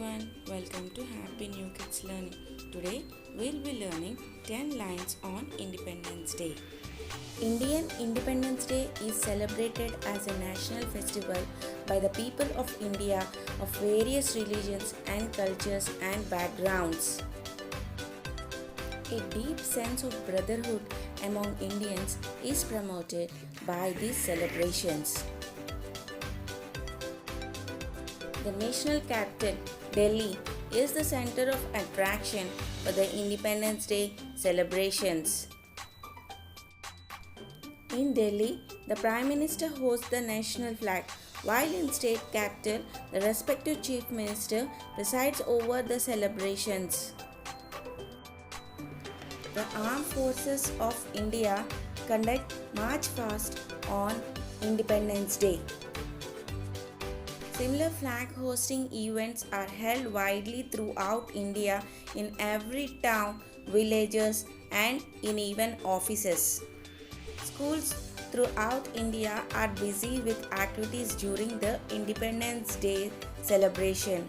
everyone, welcome to Happy New Kids Learning. Today we'll be learning 10 lines on Independence Day. Indian Independence Day is celebrated as a national festival by the people of India of various religions and cultures and backgrounds. A deep sense of brotherhood among Indians is promoted by these celebrations. The national capital, Delhi, is the center of attraction for the Independence Day celebrations. In Delhi, the Prime Minister hosts the national flag, while in state capital, the respective Chief Minister presides over the celebrations. The Armed Forces of India conduct March Past on Independence Day. Similar flag hosting events are held widely throughout India in every town, villages, and in even offices. Schools throughout India are busy with activities during the Independence Day celebration.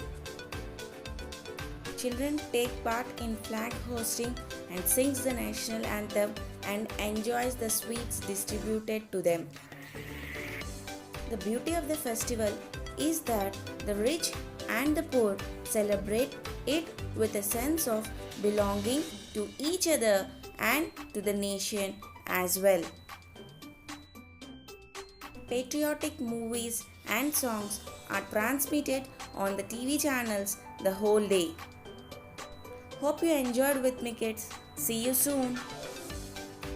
Children take part in flag hosting and sings the national anthem and enjoys the sweets distributed to them. The beauty of the festival is that the rich and the poor celebrate it with a sense of belonging to each other and to the nation as well. Patriotic movies and songs are transmitted on the TV channels the whole day. Hope you enjoyed with me, kids. See you soon.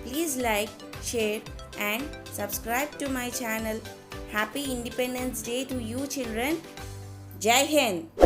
Please like, share and subscribe to my channel. Happy Independence Day to you children. Jai Hind.